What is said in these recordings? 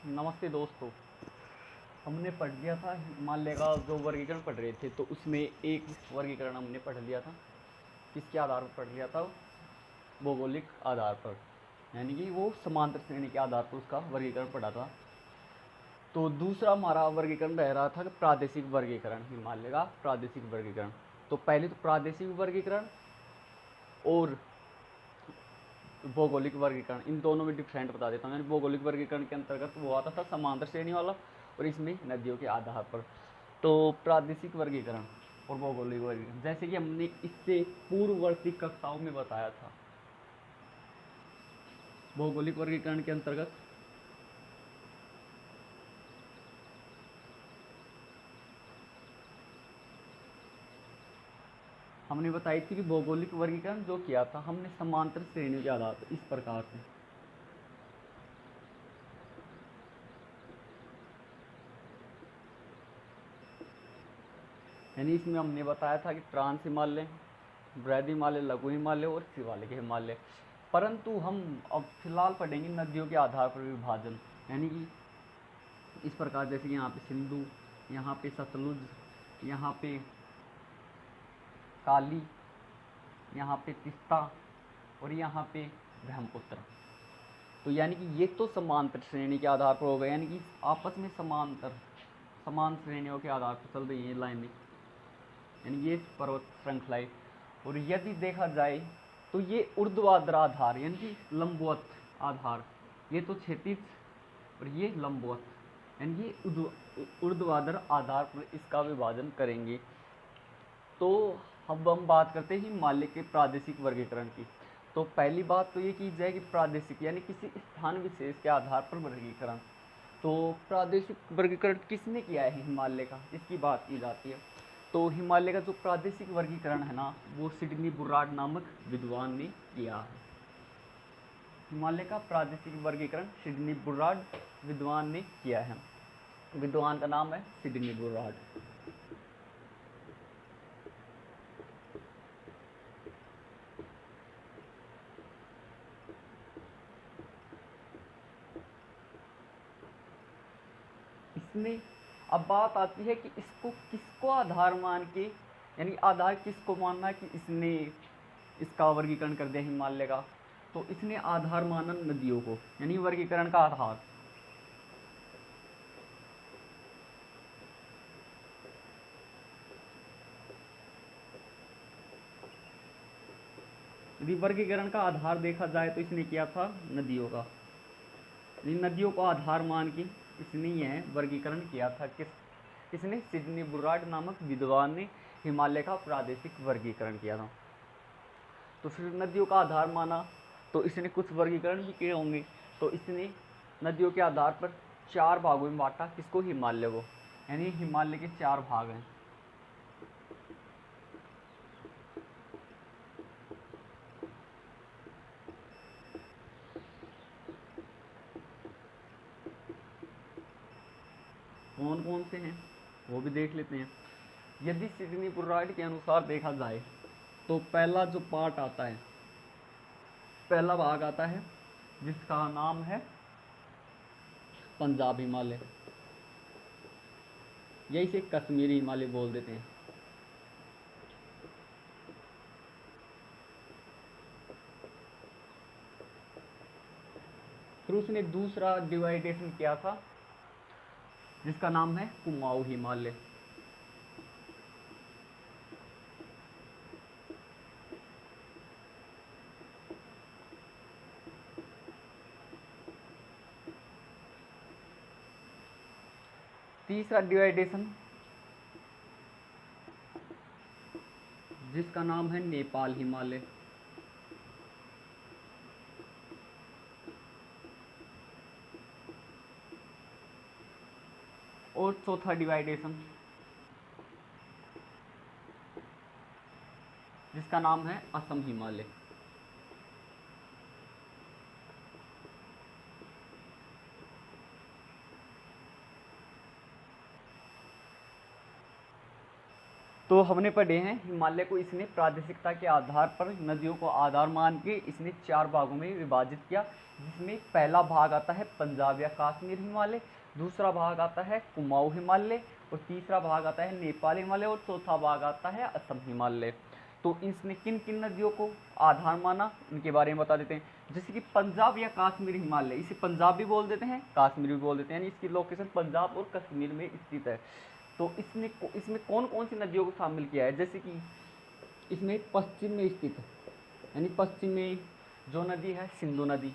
नमस्ते दोस्तों। हमने पढ़ लिया था हिमालय का जो वर्गीकरण पढ़ रहे थे, तो उसमें एक वर्गीकरण हमने पढ़ लिया था। किसके आधार पर पढ़ लिया था? भौगोलिक आधार पर, यानी कि वो समांतर श्रेणी के आधार पर उसका वर्गीकरण पढ़ा था। तो दूसरा हमारा वर्गीकरण रह रहा था प्रादेशिक वर्गीकरण, हिमालय का प्रादेशिक वर्गीकरण। तो पहले तो प्रादेशिक वर्गीकरण और भौगोलिक वर्गीकरण, इन दोनों में डिफरेंट बता देता हूँ। यानी भौगोलिक वर्गीकरण के अंतर्गत वो आता था समांतर श्रेणी वाला, और इसमें नदियों के आधार पर। तो प्रादेशिक वर्गीकरण और भौगोलिक वर्गीकरण, जैसे कि हमने इससे पूर्ववर्ती कक्षाओं में बताया था, भौगोलिक वर्गीकरण के अंतर्गत हमने बताई थी कि भौगोलिक वर्गीकरण जो किया था हमने समांतर श्रेणियों के आधार पर, इस प्रकार से। यानी इसमें हमने बताया था कि ट्रांस हिमालय, बृहद हिमालय, लघु हिमालय और शिवालिक हिमालय। परंतु हम अब फिलहाल पढ़ेंगे नदियों के आधार पर विभाजन। यानी कि इस प्रकार, जैसे कि यहाँ पे सिंधु, यहाँ पे सतलुज, यहाँ पे काली, यहाँ पे तिस्ता और यहाँ पे ब्रह्मपुत्र। तो यानी कि ये तो समांतर श्रेणी के आधार पर हो गए, यानी कि आपस में समान श्रेणियों के आधार पर चल रही है लाइनें, यानी ये पर्वत श्रृंखलाएं। और यदि देखा जाए तो ये ऊर्ध्वाधर आधार, यानी कि लंबवत आधार, ये तो क्षैतिज और ये लंबवत, यानी ये ऊर्ध्वाधर आधार पर इसका विभाजन करेंगे। तो अब हम बात करते हैं हिमालय के प्रादेशिक वर्गीकरण की। तो पहली बात तो ये की जाए कि प्रादेशिक यानी किसी स्थान विशेष के आधार पर वर्गीकरण। तो प्रादेशिक वर्गीकरण किसने किया है हिमालय का, इसकी बात की जाती है। तो हिमालय का जो प्रादेशिक वर्गीकरण है ना, वो सिडनी बुर्राड नामक विद्वान ने किया है। हिमालय का प्रादेशिक वर्गीकरण सिडनी बुर्राड विद्वान ने किया है। विद्वान का नाम है सिडनी बुर्राड। इसमें अब बात आती है कि इसको किसको आधार मान के, यानी आधार किसको मानना कि इसने इसका वर्गीकरण कर दिया हिमालय का। तो इसने आधार माना नदियों को, यानी वर्गीकरण का आधार। यदि वर्गीकरण का आधार देखा जाए तो इसने किया था नदियों का। नदियों को आधार मान के इसने यह वर्गीकरण किया था। किसने? सिडनी बुर्राड नामक विद्वान ने हिमालय का प्रादेशिक वर्गीकरण किया था। तो फिर नदियों का आधार माना तो इसने कुछ वर्गीकरण भी किए होंगे। तो इसने नदियों के आधार पर 4 भागों में बांटा, किसको? हिमालय को। यानी हिमालय के 4 भाग हैं। कौन कौन से हैं वो भी देख लेते हैं। यदि सिडनी बुर्राड के अनुसार देखा जाए तो पहला जो पार्ट आता है, पहला भाग आता है जिसका नाम है पंजाब हिमालय, या इसे कश्मीरी हिमालय बोल देते हैं। फिर उसने दूसरा डिवाइडेशन किया था जिसका नाम है कुमाऊं हिमालय। तीसरा डिवाइडेशन जिसका नाम है नेपाल हिमालय। और चौथा डिवाइडेशन जिसका नाम है असम हिमालय। तो हमने पढ़े हैं हिमालय को इसने प्रादेशिकता के आधार पर नदियों को आधार मान के इसने 4 भागों में विभाजित किया, जिसमें पहला भाग आता है पंजाब या कश्मीर हिमालय, दूसरा भाग आता है कुमाऊं हिमालय, और तीसरा भाग आता है नेपाल हिमालय, और चौथा भाग आता है असम हिमालय। तो इसने किन किन नदियों को आधार माना उनके बारे में बता देते हैं। जैसे कि पंजाब या कश्मीर हिमालय, इसे पंजाब भी बोल देते हैं, कश्मीर भी बोल देते हैं, यानी इसकी लोकेशन पंजाब और कश्मीर में स्थित है। तो इसमें कौन कौन सी नदियों को शामिल किया है, जैसे कि इसमें पश्चिम में स्थित है, यानी पश्चिम में जो नदी है सिंधु नदी,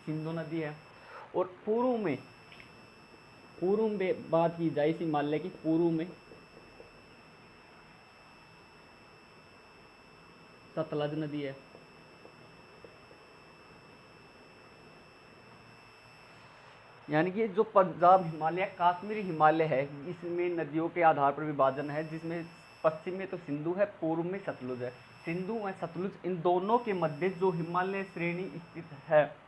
सिंधु नदी है। और पूर्व में बात की जाए इस हिमालय की, पूर्व में सतलज नदी है। यानी कि जो पंजाब हिमालय कश्मीर हिमालय है, इसमें नदियों के आधार पर विभाजन है, जिसमें पश्चिम में तो सिंधु है, पूर्व में सतलुज है। सिंधु व सतलुज इन दोनों के मध्य जो हिमालय श्रेणी स्थित है,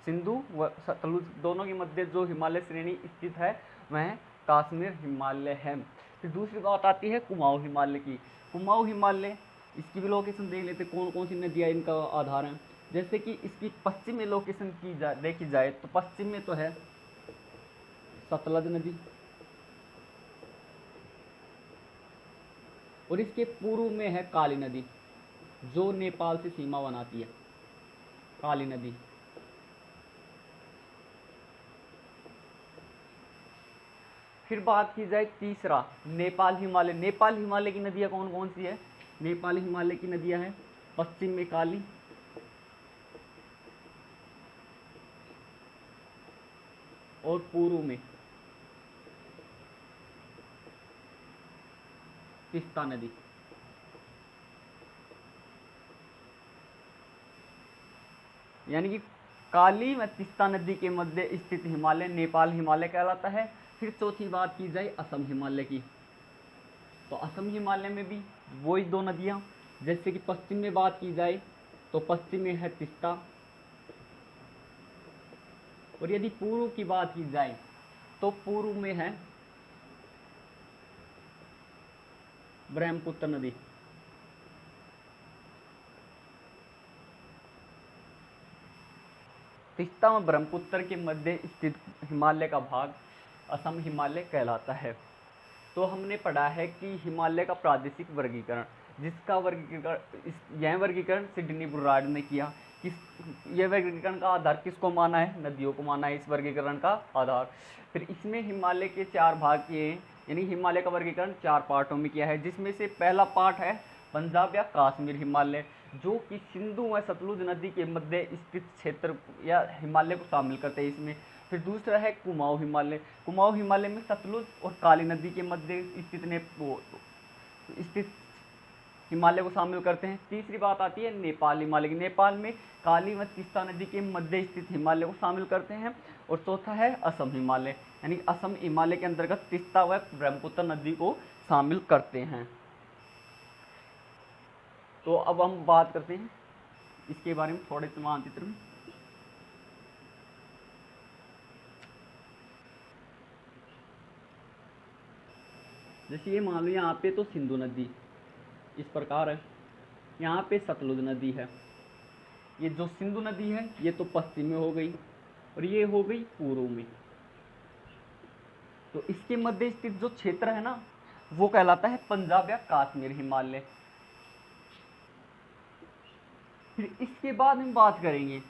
सिंधु व सतलुज दोनों के मध्य जो हिमालय श्रेणी स्थित है वह कश्मीर हिमालय है। फिर दूसरी बात आती है कुमाऊं हिमालय की। कुमाऊं हिमालय, इसकी भी लोकेशन देख लेते कौन कौन सी नदियाँ इनका आधार है। जैसे कि इसकी पश्चिम में लोकेशन देखी जाए तो पश्चिम में तो है सतलज नदी, और इसके पूर्व में है काली नदी जो नेपाल से सीमा बनाती है, काली नदी। फिर बात की जाए तीसरा नेपाल हिमालय। नेपाल हिमालय की नदियाँ कौन कौन सी है। नेपाल हिमालय की नदियाँ हैं पश्चिम में काली, और पूर्व में तीस्ता नदी। यानी कि काली व तीस्ता नदी के मध्य स्थित हिमालय नेपाल हिमालय कहलाता है। फिर चौथी बात की जाए असम हिमालय की, तो असम हिमालय में भी वही 2 नदियाँ। जैसे कि पश्चिम में बात की जाए तो पश्चिम में है तीस्ता, और यदि पूर्व की बात की जाए तो पूर्व में है ब्रह्मपुत्र नदी। तीस्ता व ब्रह्मपुत्र के मध्य स्थित हिमालय का भाग असम हिमालय कहलाता है। तो हमने पढ़ा है कि हिमालय का प्रादेशिक वर्गीकरण, जिसका वर्गीकरण यह वर्गीकरण सिडनी बुर्रार्ड ने किया। यह वर्गीकरण का आधार किसको माना है, नदियों को माना है इस वर्गीकरण का आधार। फिर इसमें हिमालय के 4 भाग किए हैं, यानी हिमालय का वर्गीकरण 4 पार्टों में किया है, जिसमें से पहला पार्ट है पंजाब या कश्मीर हिमालय, जो कि सिंधु व सतलुज नदी के मध्य स्थित क्षेत्र या हिमालय को शामिल करते हैं इसमें। फिर दूसरा है कुमाऊं हिमालय। कुमाऊं हिमालय में सतलुज और काली नदी के मध्य स्थित हिमालय को शामिल करते हैं। तीसरी बात आती है नेपाल हिमालय की। नेपाल में काली व तीस्ता नदी के मध्य स्थित हिमालय को शामिल करते हैं। और चौथा है असम हिमालय, यानी असम हिमालय के अंतर्गत तीस्ता व ब्रह्मपुत्र नदी को शामिल करते हैं। तो अब हम बात करते हैं इसके बारे में थोड़े से मानचित्र में। जैसे ये मान लो यहाँ पे तो सिंधु नदी इस प्रकार है, यहाँ पे सतलुज नदी है। ये जो सिंधु नदी है ये तो पश्चिम में हो गई और ये हो गई पूर्व में। तो इसके मध्य स्थित जो क्षेत्र है ना वो कहलाता है पंजाब या कश्मीर हिमालय। फिर इसके बाद हम बात करेंगे,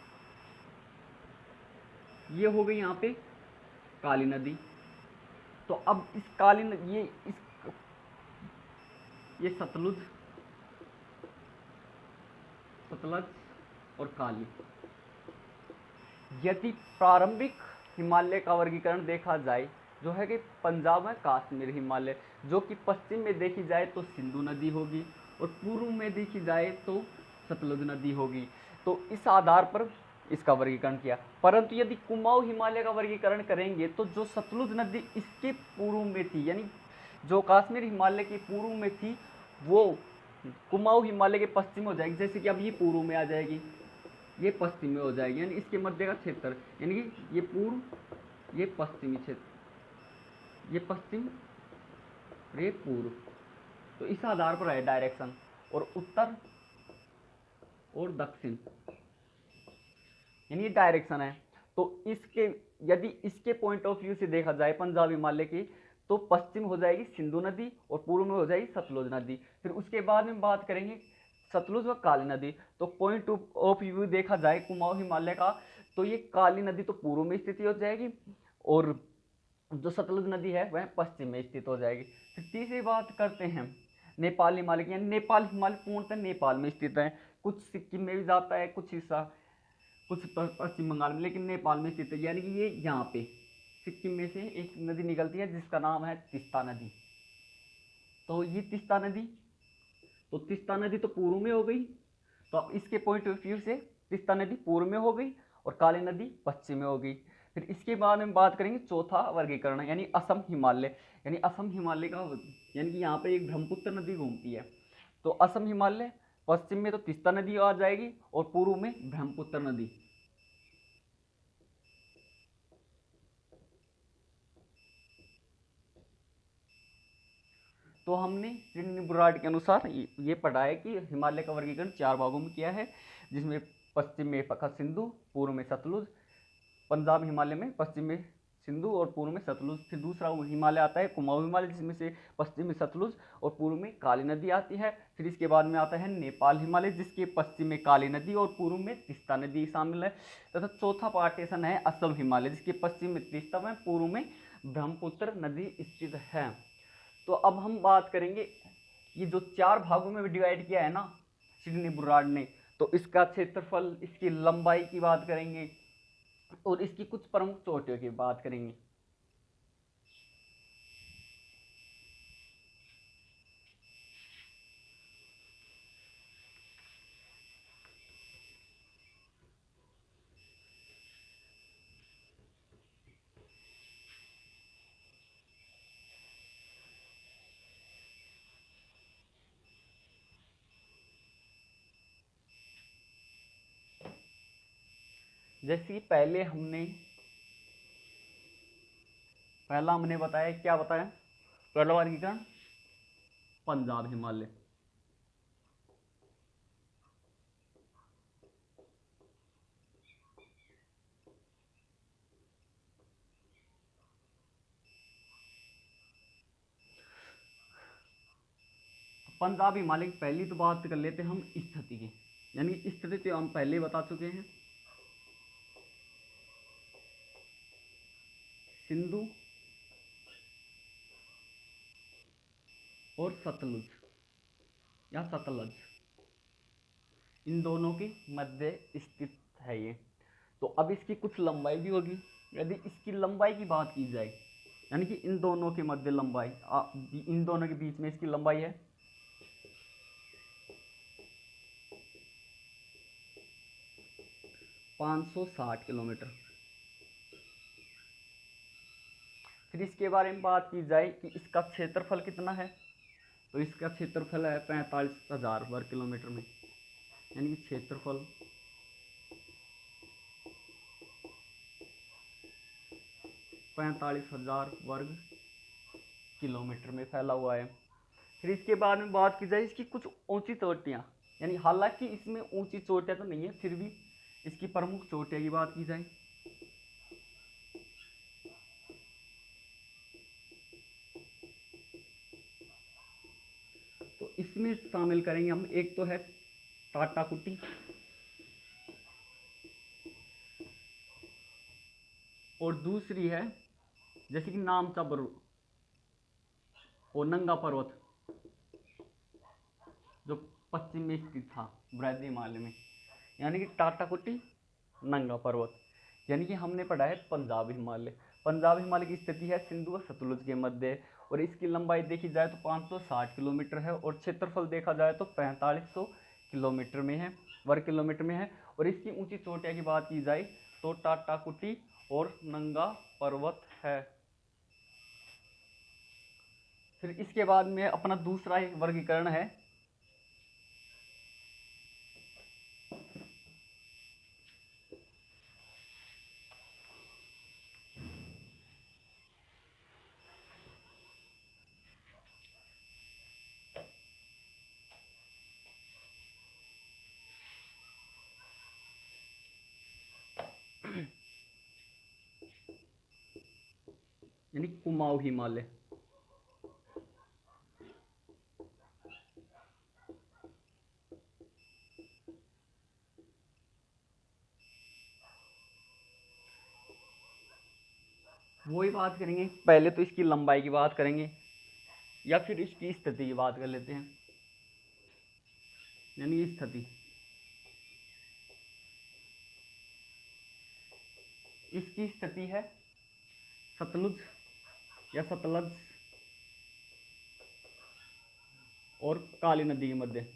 ये हो गई यहाँ पे काली नदी। तो अब इस काली नदी ये सतलुज और काली। यदि प्रारंभिक हिमालय का वर्गीकरण देखा जाए जो है कि पंजाब में कश्मीर हिमालय, जो कि पश्चिम में देखी जाए तो सिंधु नदी होगी और पूर्व में देखी जाए तो सतलुज नदी होगी। तो इस आधार पर इसका वर्गीकरण किया। परंतु यदि कुमाऊं हिमालय का वर्गीकरण करेंगे तो जो सतलुज नदी इसके पूर्व में थी, यानी जो कश्मीर हिमालय के पूर्व में थी, वो कुमाऊं हिमालय के पश्चिम हो जाएगी। जैसे कि अब ये पूर्व में आ जाएगी, ये पश्चिम में हो जाएगी, यानी इसके मध्य का क्षेत्र, यानी कि ये पूर्व, ये पश्चिमी क्षेत्र, ये पश्चिम और ये पूर्व। तो इस आधार पर है डायरेक्शन। और उत्तर और दक्षिण, यानी ये डायरेक्शन है। तो इसके यदि इसके पॉइंट ऑफ व्यू से देखा जाए पंजाब हिमालय की, तो पश्चिम हो जाएगी सिंधु नदी और पूर्व में हो जाएगी सतलुज नदी। फिर उसके बाद में बात करेंगे सतलुज व काली नदी। तो पॉइंट ऑफ व्यू देखा जाए कुमाऊं हिमालय का, तो ये काली नदी तो पूर्व में स्थित हो जाएगी और जो सतलुज नदी है वह पश्चिम में स्थित हो जाएगी। फिर तीसरी बात करते हैं नेपाल हिमालय की, यानी नेपाल हिमालय पूर्णतः नेपाल में स्थित है। कुछ सिक्किम में भी जाता है, कुछ हिस्सा कुछ पश्चिम बंगाल में, लेकिन नेपाल में स्थित है। यानी कि ये यहाँ पे सिक्किम में से एक नदी निकलती है जिसका नाम है तीस्ता नदी। तो ये तीस्ता नदी, तो तीस्ता नदी तो पूर्व में हो गई, तो अब इसके पॉइंट ऑफ व्यू से तीस्ता नदी पूर्व में हो गई और काली नदी पश्चिम में हो गई। फिर इसके बाद में बात करेंगे चौथा वर्गीकरण, यानी असम हिमालय। यानी असम हिमालय का, यानी कि यहाँ पे एक ब्रह्मपुत्र नदी घूमती है। तो असम हिमालय पश्चिम में तो तीस्ता नदी आ जाएगी और पूर्व में ब्रह्मपुत्र नदी। तो हमने सिडनी बुर्रार्ड के अनुसार ये पढ़ा है कि हिमालय का वर्गीकरण 4 भागों में किया है, जिसमें पश्चिम में पखा सिंधु, पूर्व में सतलुज, पंजाब हिमालय में पश्चिम में सिंधु और पूर्व में सतलुज। फिर दूसरा हिमालय आता है कुमाऊं हिमालय, जिसमें से पश्चिम में सतलुज और पूर्व में काली नदी आती है। फिर इसके बाद में आता है नेपाल हिमालय, जिसके पश्चिम में काली नदी और पूर्व में तीस्ता नदी शामिल है। तथा चौथा पार्टीशन है असम हिमालय, जिसके पश्चिम में तीस्ता में, पूर्व में ब्रह्मपुत्र नदी स्थित है। तो अब हम बात करेंगे, ये जो 4 भागों में डिवाइड किया है ना सिडनी बुर्रार्ड ने, तो इसका क्षेत्रफल, इसकी लंबाई की बात करेंगे और इसकी कुछ प्रमुख चोटियों की बात करेंगे। जैसे कि पहला हमने बताया, क्या बताया, पहला वर्गीकरण पंजाब हिमालय। पंजाब हिमालय की पहली तो बात कर लेते हैं हम स्थिति की, यानी स्थिति तो हम पहले बता चुके हैं, सिंधु और सतलुज या सतलज, इन दोनों के मध्य स्थित है ये। तो अब इसकी कुछ लंबाई भी होगी। यदि इसकी लंबाई की बात की जाए, यानी कि इन दोनों के मध्य लंबाई, इन दोनों के बीच में इसकी लंबाई है 560 किलोमीटर। फिर इसके बारे में बात की जाए कि इसका क्षेत्रफल कितना है, तो इसका क्षेत्रफल है 45,000 वर्ग किलोमीटर में, यानी कि क्षेत्रफल 45,000 वर्ग किलोमीटर में फैला हुआ है। फिर इसके बाद में बात की जाए इसकी कुछ ऊंची चोटियाँ, यानी हालांकि इसमें ऊंची चोटियाँ तो नहीं है, फिर भी इसकी प्रमुख चोटियाँ की बात की जाए, तो इसमें शामिल करेंगे हम, एक तो है टाटाकुटी और दूसरी है जैसे कि नामचा और नंगा पर्वत, जो पश्चिम में स्थित था बृहद हिमालय में, यानी कि टाटाकुटी, नंगा पर्वत। यानी कि हमने पढ़ा है पंजाब हिमालय। पंजाब हिमालय की स्थिति है सिंधु व सतलुज के मध्य, और इसकी लंबाई देखी जाए तो 560 किलोमीटर है, और क्षेत्रफल देखा जाए तो 4500 किलोमीटर में है, वर्ग किलोमीटर में है। और इसकी ऊंची चोटियाँ की बात की जाए तो टाटाकुटी और नंगा पर्वत है। फिर इसके बाद में अपना दूसरा एक वर्गीकरण है यानी कुमाऊं हिमालय। वही बात करेंगे, पहले तो इसकी लंबाई की बात करेंगे या फिर इसकी स्थिति की बात कर लेते हैं। यानी स्थिति, इसकी स्थिति है सतलुज या सतलज और काली नदी के मध्य।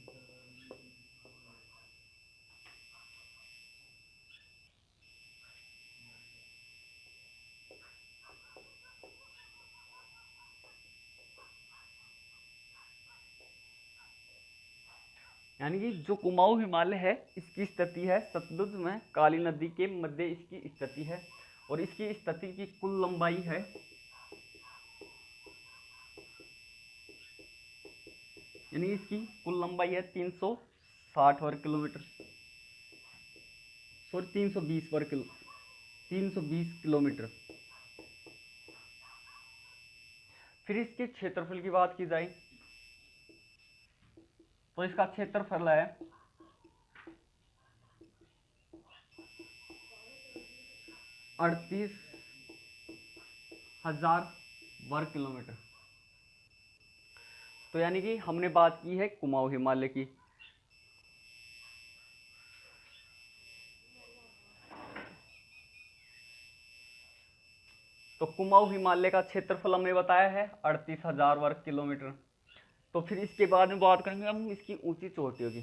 यानी कि जो कुमाऊं हिमालय है इसकी स्थिति है सतलुज में काली नदी के मध्य इसकी स्थिति है, और इसकी स्थिति की कुल लंबाई है यानी इसकी कुल लंबाई है 360 वर्ग किलोमीटर, सॉरी 320 किलोमीटर। फिर इसके क्षेत्रफल की बात की जाए तो इसका क्षेत्रफल है 38,000 वर्ग किलोमीटर। तो यानी कि हमने बात की है कुमाऊं हिमालय की। तो कुमाऊं हिमालय का क्षेत्रफल हमने बताया है 38,000 वर्ग किलोमीटर। तो फिर इसके बाद में बात करेंगे हम इसकी ऊंची चोटियों की।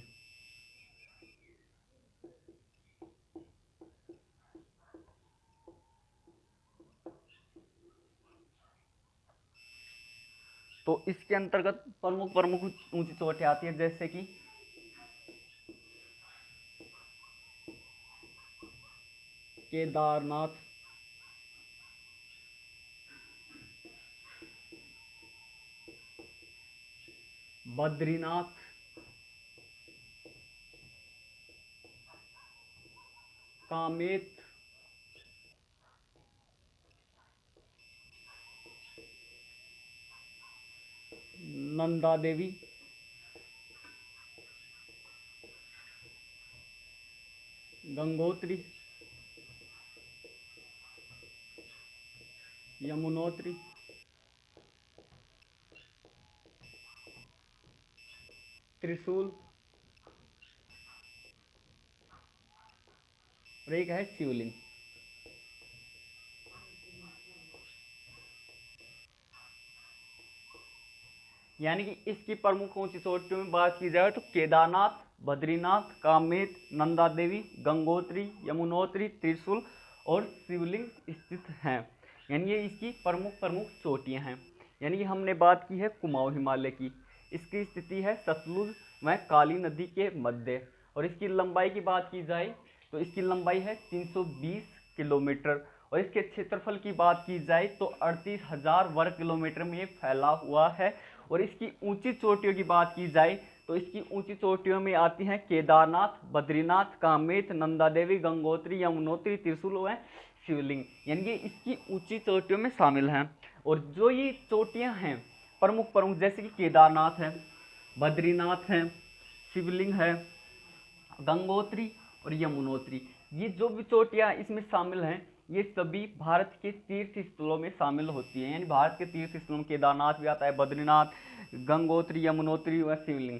तो इसके अंतर्गत प्रमुख प्रमुख ऊंची चोटियां आती है, जैसे कि केदारनाथ, बद्रीनाथ, कामेत, नंदा देवी, गंगोत्री, यमुनोत्री, त्रिशूल और एक है शिवलिंग। यानी कि इसकी प्रमुख ऊंची चोटियों में बात की जाए तो केदारनाथ, बद्रीनाथ, कामेत, नंदा देवी, गंगोत्री, यमुनोत्री, त्रिशूल और शिवलिंग स्थित हैं। यानी ये इसकी प्रमुख चोटियां हैं। यानी कि हमने बात की है कुमाऊं हिमालय की, इसकी स्थिति है सतलुज व काली नदी के मध्य, और इसकी लंबाई की बात की जाए तो इसकी लंबाई है 320 किलोमीटर, और इसके क्षेत्रफल की बात की जाए तो 38,000 वर्ग किलोमीटर में फैला हुआ है। और इसकी ऊंची चोटियों की बात की जाए तो इसकी ऊंची चोटियों में आती हैं केदारनाथ, बद्रीनाथ, कामेत, नंदा देवी, गंगोत्री, यमुनोत्री, त्रिशूल व शिवलिंग, यानी कि इसकी ऊंची चोटियों में शामिल हैं। और जो ये चोटियां हैं प्रमुख जैसे कि केदारनाथ है, बद्रीनाथ है, शिवलिंग है, गंगोत्री और यमुनोत्री, ये जो भी चोटियां इसमें शामिल हैं ये सभी भारत के तीर्थ स्थलों में शामिल होती हैं। यानी भारत के तीर्थ स्थलों में केदारनाथ भी आता है, बद्रीनाथ, गंगोत्री, यमुनोत्री व शिवलिंग,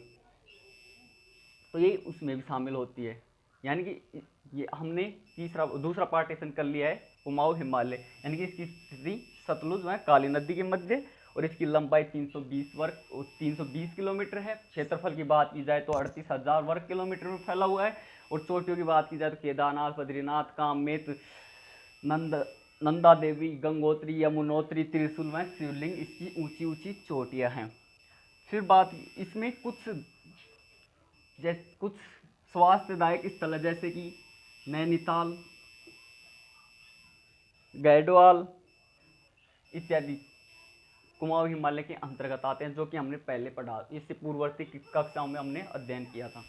तो ये उसमें भी शामिल होती है। यानी कि ये हमने दूसरा पार्टीशन कर लिया है कुमाऊं हिमालय, यानी कि इसकी स्थिति सतलुज व काली नदी के मध्य, और इसकी लंबाई 320 किलोमीटर है। क्षेत्रफल की बात की जाए तो 38,000 वर्ग किलोमीटर में फैला हुआ है। और चोटियों की बात की जाए तो केदारनाथ, बद्रीनाथ, कामेत, नंदा देवी, गंगोत्री, यमुनोत्री, त्रिशूल व शिवलिंग इसकी ऊंची चोटियां हैं। फिर बात इसमें कुछ स्वास्थ्यदायक स्थल है, जैसे कि नैनीताल, गैडवाल इत्यादि कुमाऊं हिमालय के अंतर्गत आते हैं, जो कि हमने पहले पढ़ा, इससे पूर्ववर्ती कक्षाओं में हमने अध्ययन किया था।